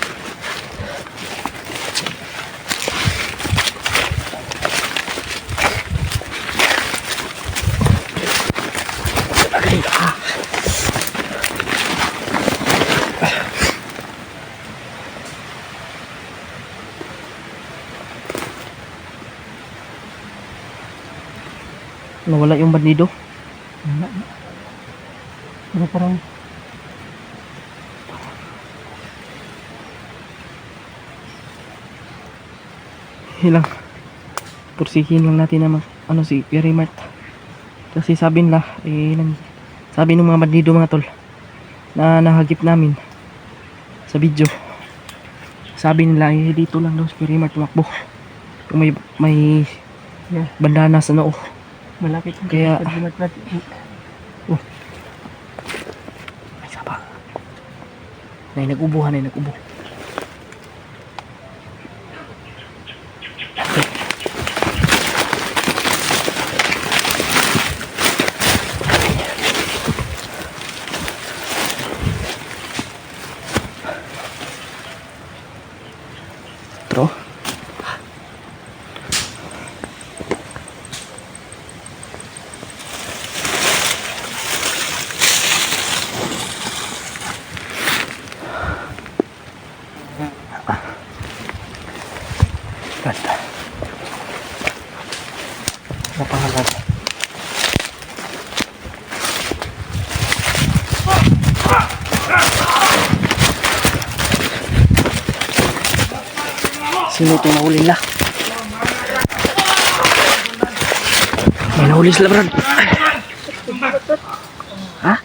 Nawala yung bandido. Wala. Pero parang Hilang. Pursihin lang natin na ano si Pierre Mart. Kasi sabi nila sabi ng mga bandido mga tol na nahagip namin sa video. Sabi nila dito lang daw si Pierre Mart tumakbo. Yung may Yeah. bandana sa noo. malapit. Kaya- Oh, Ay sapa. Nay nag-ubo. Bro. Basta. Napangalan. Sino itong nahuli nila? May nahuli sila, Brad. Ha?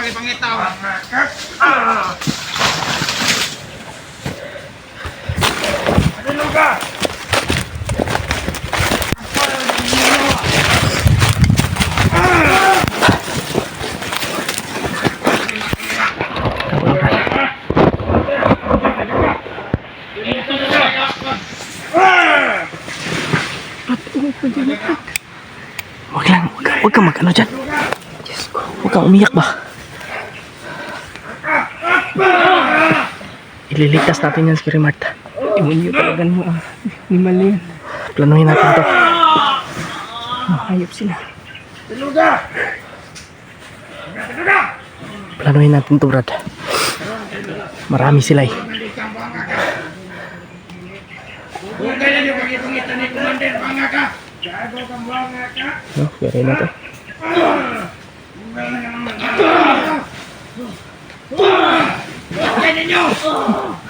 makipangitaw. Ano ka? Huwag kang mag-ano dyan. Diyos ko, huwag kang umiyak ba? Ililigtas natin yan, Scary Mart. Demonyo talaga ng mga animal na yan. Planuhin natin to. Hayop sila. Planuhin natin to, Brad. Marami sila eh. Huwag kaya niyo pag-ipungitan ni Commander Bangaka. Gago kang Bangaka. No, gawin na to. Huwag ninyo!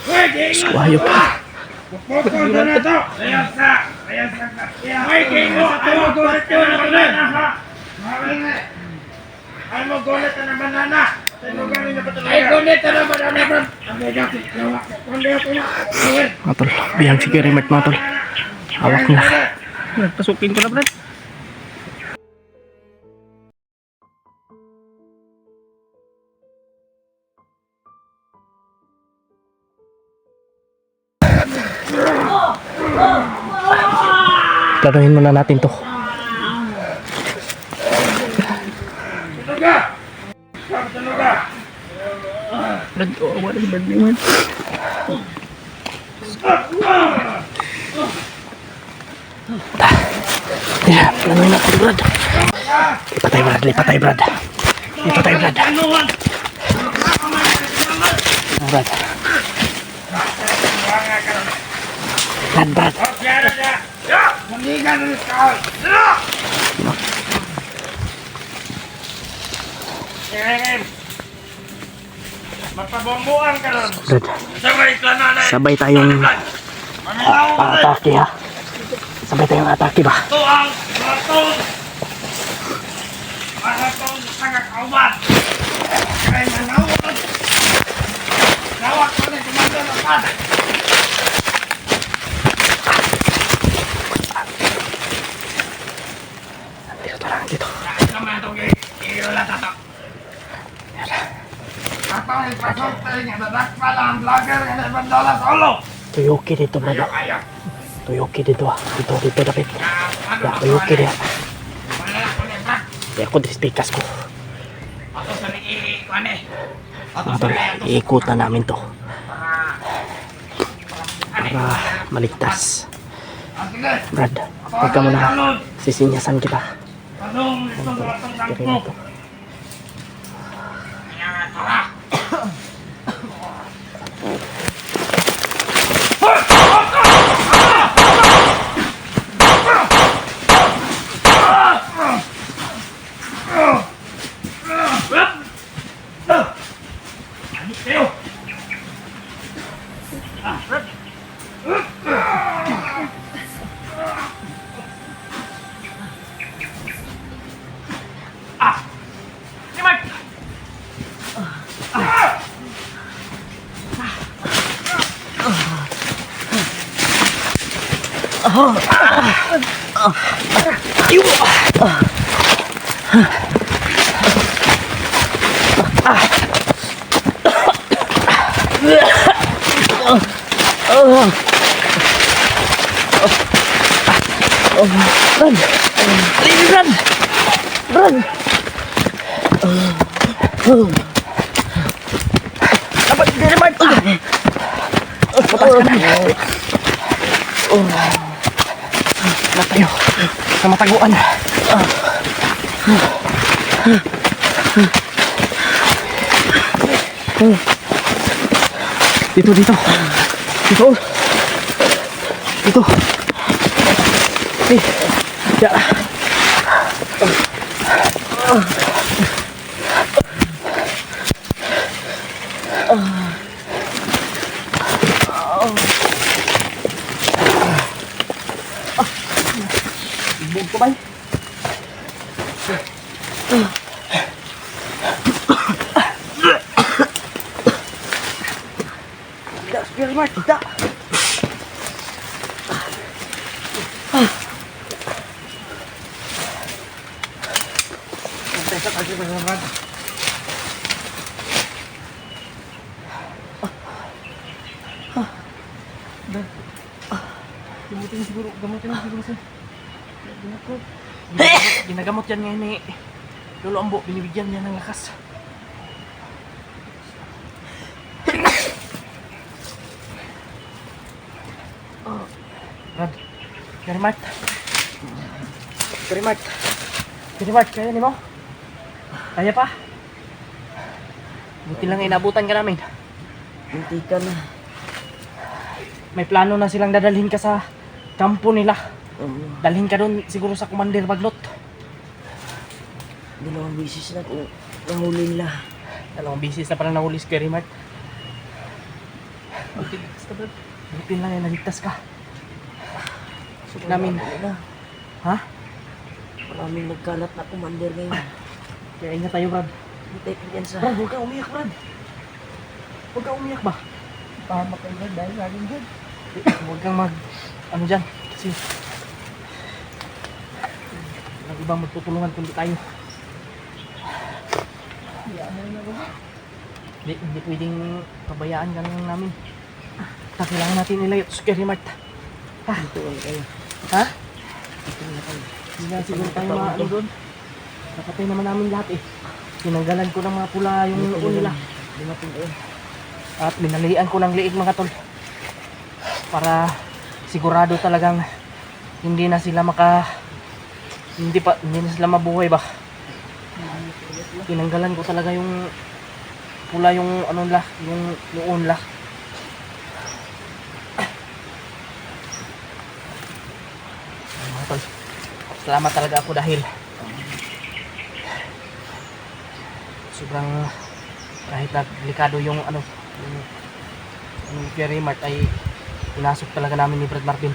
Huwag ninyo! Hayop. Pupukol ko na to! Ayos na! Ayos na! Huwag ninyo! Ay mo gulit ka na banana ha! Ay mo gulit ka na banana! Ay gulit ka na banana bro! Ang gagawin ko! Kundi ako na! Matol, bihag si Scary Mart, matol. Hawak na. Pasukin ko na, Brad. Planuhin muna natin to. Brad, awa na si Brad naman. Yeah, planuhin natin, Brad. Ipatay, Brad. Ipatay, Brad. Ipatay, Brad. Brad. Brad, Brad. Mandigan ulit ka! Mapabombuan ka nun! Brad, Sabay ka na na! sabay tayong atake ha. Sabay tayong atake ba? Ito ang maratong! Maratong sa kakauban! Kaya manawag! Nawag ko na kumanda ng pan! Dito lang, dito. Naman itong iulat ito! Atong ipasok tayo nga dadakpa lang ang vlogger nga na bandola sa ulo! Tuyuki dito, Brad. Ayaw! Tuyuki dito ha. Dito, David. Ya, tuyuki dia. Wala ko na brak! Ya, ako dispikas ko. Ato sa niikuan eh! Ato Mga sa tol, niikuan iikutan namin to. Para maligtas. sige! Brad, huwag ka muna. Sisinyasan kita. Anong ito sa ratong Kaya sangko? to. Kaya tara! Dapat dari Mart. Patas ka na. Na tayo. Sa mataguan. Dito. Dito. Dito. Ya. Bug ko ba? Mart, da. Antay sa kasi Brad. Gamutin siguro sir. Ginagamot yan ngayon eh. Lolo Ambo, binibigyan niya ng lakas. Brad, Gary Mart. Kaya ni mo? Kaya pa? Buti lang inabutan ka namin. Hindi ka na. May plano na silang dadalhin ka sa kampo nila. Oo. Dalhin ka doon siguro sa Commander Baglot. Dalawang bisis na kung nahuli nila. Dalawang bisis na parang nahuli si Gary Mart. Buti lang ay naligtas ka. Namin. Na. Ha? Maraming nagkalat na commander ngayon. Kaya ingat tayo, Brad. Hintay ko yan sa... Brad, huwag kang umiyak, Brad. Huwag kang umiyak ba? Pahamak kayo Brad dahil laging dyan. Huwag kang ano dyan. Kasi walang ibang magtutulungan kundi tayo. Hindi pwedeng pabayaan ka lang namin. Kailangan natin ilayo ito sa Gary Mart. Dito lang kayo. Ha? Dito lang kayo. Hindi na siguro tayo maano doon. Nakatay naman namin lahat eh. Tinanggalan ko ng mga pula yung noon nila. Dumating kayo. At binalian ko ng liig mga tol. Para sigurado talagang hindi na sila hindi na sila mabuhay ba. Tinanggalan ko talaga yung pula yung ano nila, yung noon nila. Mga tol, salamat talaga ako dahil sobrang kahit na delikado yung yung Gary Mart ay pinasok talaga namin ni Brad Marvin.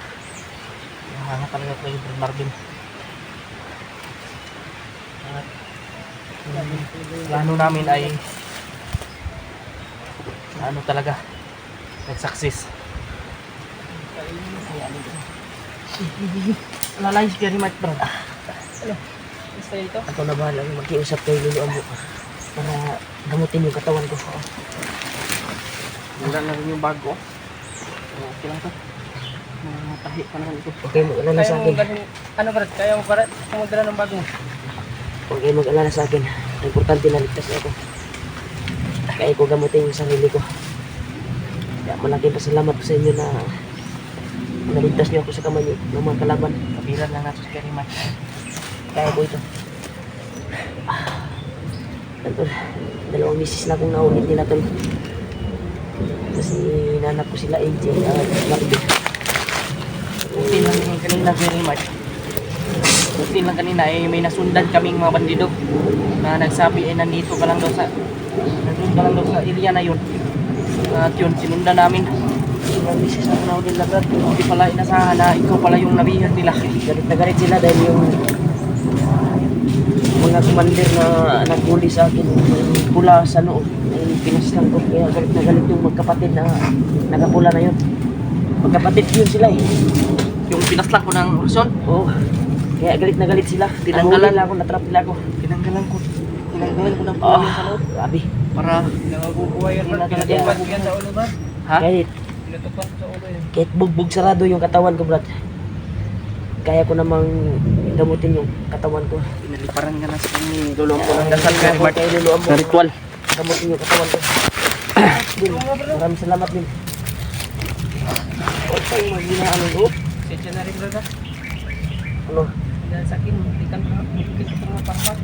Nahanga talaga ko kay Brad Marvin. At yung plano namin ay talaga nag-success. Lalay si Gary Mart, Brad. Basta ito? Ako na bahala mag-iusap kayo Lolo Ambo para gamutin yung katawan ko. Wala na rin yung bago. Okay lang ito. Tahi pa naman ito. Huwag kayo mag-alala sa akin. Ano Brad? Kaya mo para kumagdala ng bago mo? Huwag kayo mag-alala sa akin. Importante na ligtas ako. Kaya ko gamutin yung sarili ko. Kaya malaking pasalamat ko sa inyo na naligtas niyo ako sa kamay ng mga kalaban. Kabiran lang natin si Gary Mart. Kaya ko ito. Tol, dalawang misis na akong naulit nila tol. Kasi nanap ko sila AJ at Marvin. Buti lang yung kanina Gary Mart. Buti lang kanina eh may nasundan kaming mga bandido na nagsabi eh nandun ka lang daw sa area na yun. At yun, sinundan namin. Dalawang misis na akong naulit nila Brad. Hindi pala inasahan na ikaw pala yung nabihan nila. Galit na galit sila dahil yung mga commander na naghuli sa akin yung pula sa noo ay pinaslang ko. Kaya galit na galit yung magkapatid na nakapula na yun. Magkapatid yun sila eh. Yung pinaslang ko ng orasyon, Oo. Kaya galit na galit sila. Tinanggalan. Nahuli nila ako, natrap nila ako. tinanggalan ko ng Ah, pulang sa loob grabe. para Nabubuhay yan Brad. Kaya- Pinatupad yan sa ulo Brad. ha? Kahit, Pinatupad sa ulo yan. kahit bugbog sarado yung katawan ko, Brad. Kaya ko namang gamutin yung katawan ko. Pinaliparan ka na sa kanyang lulong ko ng dasal Gary Mart. Kaya luluan mo. Na ritual. Gamutin yung katawan ko. Din, maraming salamat din. Huwag kayong maghinaan ko. Sensya na rin Brad. Ano? Dahil sa akin, hindi ka mga pahmak.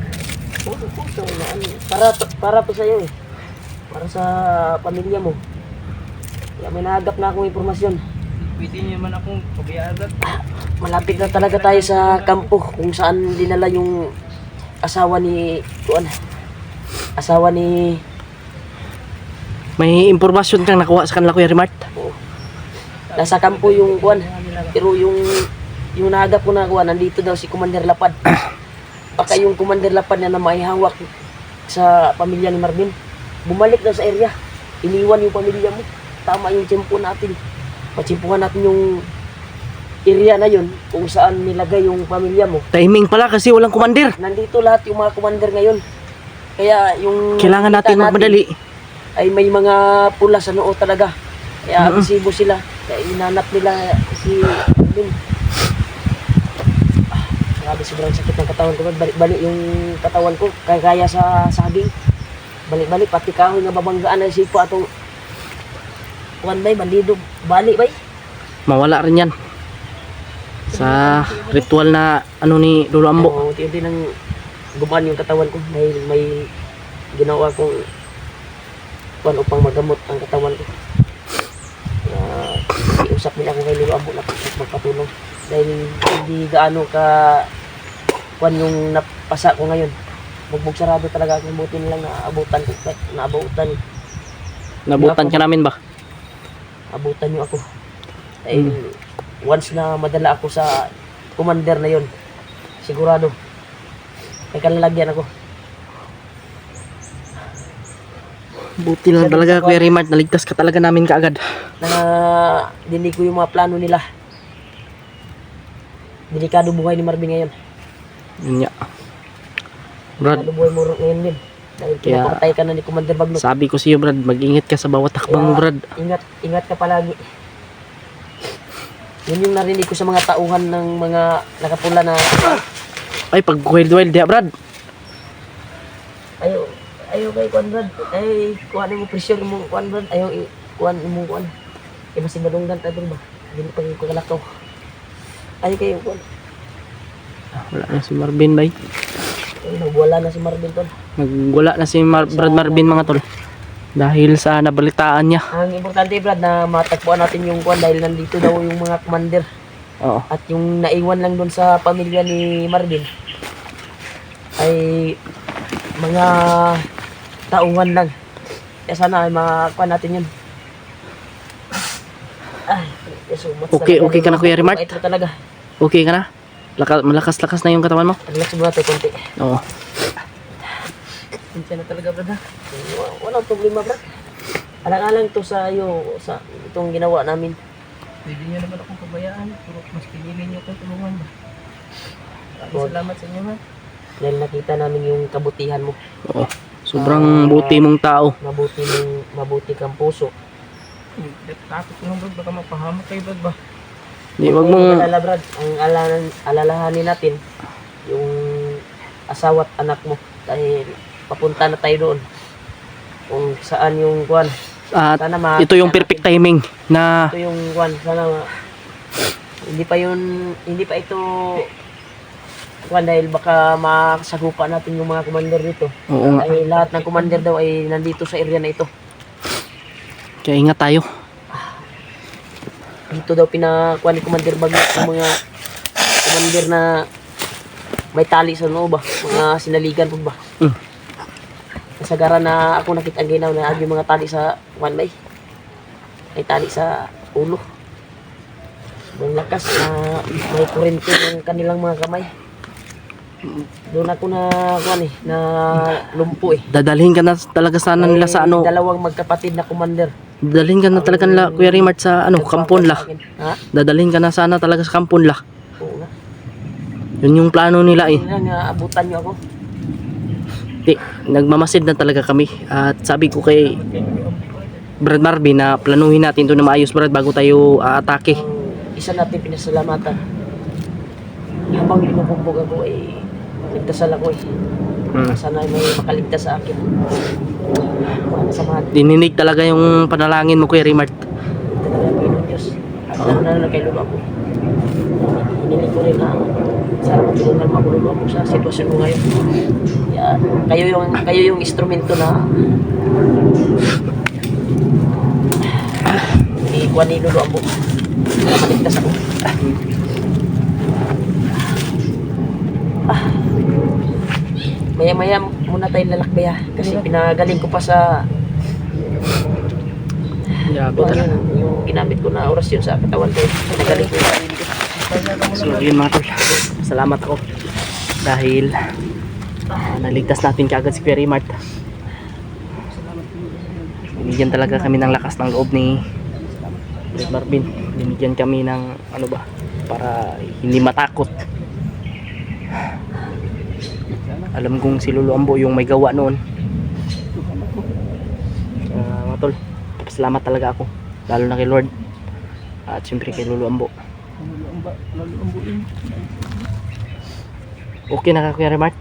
Para to sa'yo eh. Para sa pamilya mo. Kaya may nahagap na akong impormasyon. Pwede niyo naman akong pabayaan Brad. Malapit na talaga tayo sa kampo kung saan dinala yung asawa ni May impormasyon kang nakuha sa kanila Kuya Mart. Oo. Nasa kampo yung kuan. Pero yung nahagap ko na kuan, nandito daw si Commander Lapad. Baka yung Commander Lapad na may hawak sa pamilya ni Marvin. Bumalik daw sa area. Iniwan yung pamilya mo. tama yung tiyempo natin. Patsimpuhan natin yung area na yun kung saan nilagay yung pamilya mo. Timing pala kasi walang commander. Nandito lahat yung mga commander ngayon. Kaya yung Kailangan nakita natin magmadali. ay may mga pula sa noo talaga. Kaya agresibo sila. Kaya inanap nila si Marvin. Grabe, sobrang sakit ng katawan ko. Balik-balik yung katawan ko. Kaya sa saging. Balik-balik. Pati kahoy nga babanggaan na sipa atong kuwan bay, bandido. Balik bay. Mawala rin yan. Sa ritual na ano ni Lolo Ambo. Oo, unti-unti nang gumaan yung katawan ko. May ginawa kong kuwan upang magamot ang katawan ko. Iusap nila ako kay Lolo Ambo na magpatulong. Dahil hindi gaano ka kuwan yung napasa ko ngayon. Bugbog sarado talaga ako. Buti nilang naabutan ko. Nabutan ka namin ba? Abutan niyo ako. Dahil once na madala ako sa commander na yon, sigurado may kalalagyan ako. Buti lang talaga Kuya Rimart, naligtas ka talaga namin kaagad. Na dinig ko yung mga plano nila. Delikado buhay ni Marvin ngayon. Yun nga. Brad, Delikado buhay mo ngayon din. Dahil Kaya- pinapatay ka na ni Commander Bagnot. sabi ko sa iyo Brad, mag-ingat ka sa bawat takbang mo Brad. Ingat ka palagi. Yun yung narinig ko sa mga tauhan ng mga nakapula na Ay, pag wild diya Brad. ayaw kay Kuan Brad. Ay, kuhanin mo pressure mo Kuan Brad. Ayaw kuhan mo Kuan. Eh, mas madunggan tayo ba? Hindi pa yung kakalakaw. Ayaw kayo Kuan. Wala na si Marvin bay. Ay, wala na si Marvin tol. Wala na si Brad Marvin mga tol. Dahil sa nabalitaan niya. Ang importante Brad na matagpuan natin yung Kuan dahil nandito daw yung mga commander. Oo. At yung naiwan lang doon sa pamilya ni Marvin ay mga tauhan lang. Kaya sana ay makakuha natin yun. Ay, so much Okay, talaga. okay ka na Kuya Rimart? Ito talaga. Okay ka na? Malakas-lakas na yung katawan mo? Relax muna tayo konti. Oo. Hindi na talaga brad ha. Walang problema brad. Alang-alang to sa iyo, sa itong ginawa namin. Pwede niyo naman akong pabayaan. Pero mas pinili niyo akong tulungan ba. Salamat sa inyo ha. Dahil nakita namin yung kabutihan mo. Oo. Sobrang buti mong tao. Mabuti kang puso. Takot ko lang, Brad. Baka mapahamak kayo, Brad ba? Di wag mong Alala brad, ang alalahanin natin yung asawa at anak mo dahil papunta na tayo doon kung saan yung kuwan. Sana ito yung perfect timing na ito yung kuwan. Sana hindi pa ito kuwan dahil baka masagupa natin yung mga commander dito. oo nga. Dahil lahat ng commander daw ay nandito sa area na ito. Kaya ingat tayo. Dito daw pinakuha ni Commander Bagnot yung mga commander na may tali sa noo ba? Mga sinaligan po ba? Mm. Kasagaran na ako nakita ang ginaw na yung mga tali sa one bay. May tali sa ulo. Ang lakas na may kurente ng kanilang mga kamay. Doon ako na na lumpo eh. Dadalhin ka na talaga sana nila sa ano. Dalawang magkapatid na commander. Dadalhin ka na talaga nila Kuya Rimart sa ano, kampon la. Ha? Dadalhin ka na sana talaga sa kampon la. Oo nga. Yun yung plano nila eh. Yun nga, abutan niyo ako. Di, nagmamasid na talaga kami. At sabi ko kay Brad Marvin na planuhin natin ito na maayos Brad bago tayo aatake. Ang isa natin pinasalamatan. Habang binubugbog ako ay nagdasal ako eh. Sana ay may makaligtas sa akin. Wala sa mga Dininig talaga yung panalangin mo Kuya Rimart. talaga ng Panginoon Diyos. At lalo na kay Lolo ako. Hiniling ko rin na sana matulungan mo ako Lolo ako sa sitwasyon mo ngayon. Kaya, kayo yung instrumento na ikuha ni Lolo ako. Para maligtas ako. Maya-maya muna tayo lalakbay ha. Kasi pinagaling ko pa sa Grabe Ito talaga. yung ginamit ko na oras yun sa katawan ko. Pinagaling ko yung sarili ko. So yun mga tol. Salamat ako. Dahil naligtas natin kaagad si Kuya Rimart. Binigyan talaga kami ng lakas ng loob ni Brad Marvin, binigyan kami ng ano ba, para hindi matakot. Alam kong si Lolo Ambo yung may gawa noon. Mga tol, salamat talaga ako, lalo na kay Lord at siyempre kay Lolo Ambo. Okay na ka, Kuya Remart?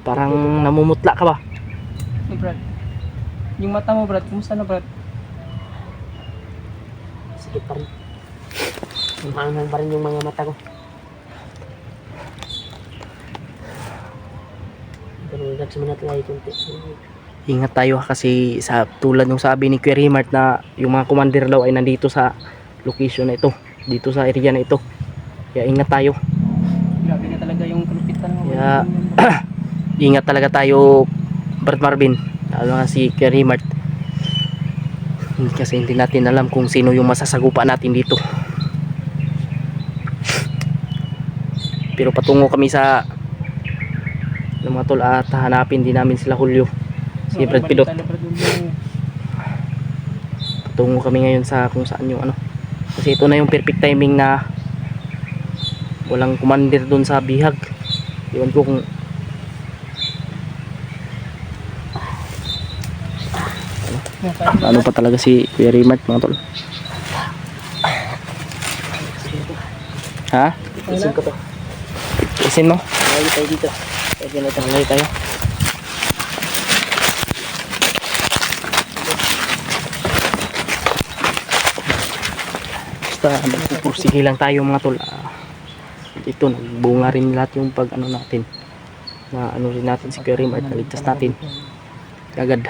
Parang namumutla ka ba? Hey, Brad. Yung mata mo, Brad. Kumusta na, Brad? Sakit pa rin. Maanghang pa rin yung mga mata ko. Pero nagsumunat lang yung kunti. Ingat tayo kasi sa tulad ng sabi ni Kuya Remart na yung mga commander daw ay nandito sa location na ito, dito sa area na ito. Kaya ingat tayo. Grabe na talaga yung kalupitan mo. Kaya ingat talaga tayo, Brad Marvin, lalo nga si Kuya Remart. Kasi hindi natin alam kung sino yung masasagupa natin dito. Pero patungo kami sa mga tol at hanapin din namin sila Julio, si Brad Pilot. Patungo kami ngayon sa kung saan yung ano, kasi ito na yung perfect timing na walang commander doon sa bihag. Iwan ko kung ano pa talaga si Kuya Remart, mga tol. Ha? Isin ko to. Isin mo? Lagi tayo dito. Pwede na ito. Malay tayo. Basta magpupursige lang tayo, mga tol. Ito, nagbunga rin lahat yung pag ano natin, na ano rin natin si Kuya Remart, naligtas natin agad.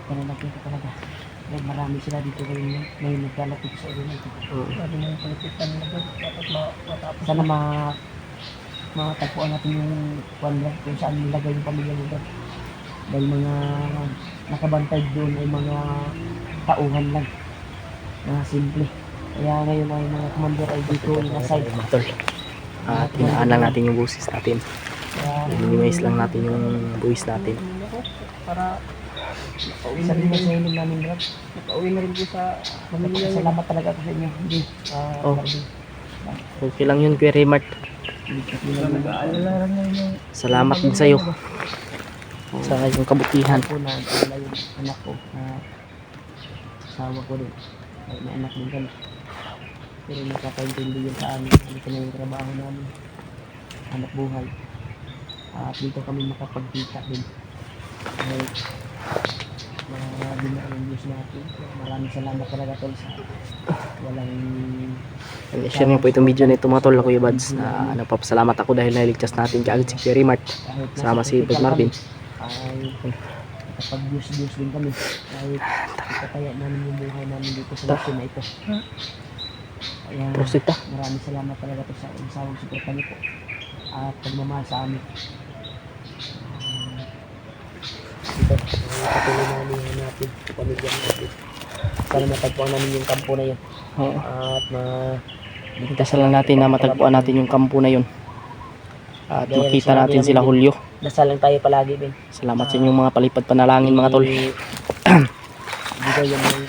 Panalapit ko talaga. Dahil marami sila dito ngayon naglalapit sa area na ito. Grabe na yung kalupitan mo, Brad. Dapat matapos. Sana makatagpuan natin yung kung saan nilagay yung pamilya mo doon. Dahil mga nakabantay doon ay mga tauhan lang. Mga simple. Kaya ngayon ay mga commander ay dito inaside. Mga tol, at hinaan lang natin yung boses natin, Kaya minimize lang natin yung voice natin. Para isa rin na sa hiling namin, Brad. makauwi na rin po sa pamilya niya. Salamat talaga ako sa inyo. Hindi. Oh. Marvin. Okay lang yun, Kuya Remart. Nag-aalala lang yung Salamat din sa'yo sa iyong kabutihan. Ako na wala yung anak ko na asawa ko din. Ay, may anak din kami. Pero nakakaintindi yun sa amin. Dito na yung trabaho namin. Anak buhay. At dito kami makapagkita din. Dahil dinaan yung Diyos natin. Maraming salamat talaga tol sa walang I-share niyo po itong video na ito, mga tol, Kuya Bads, na nagpapasalamat ako dahil nailigtas natin kaagad si Kuya Remart. kahit nasa Sama si critical Brad Marvin. ay nakapag-Diyos din kami. Kahit ikataya namin yung buhay namin dito sa mission na ito. Kaya Prosit ta. maraming salamat talaga to sa isawang suporta niyo po at pagmamahal sa amin. Dito, patuloy namin hanapin pamilya natin. Sana matagpuan namin yung kampo na yun. Oo. At Dasal lang natin na matagpuan natin yung kampo na yun. At makita natin sila Julio. dasal lang tayo palagi din. Salamat sa inyong mga palipad panalangin, mga tol. Bigay yung mga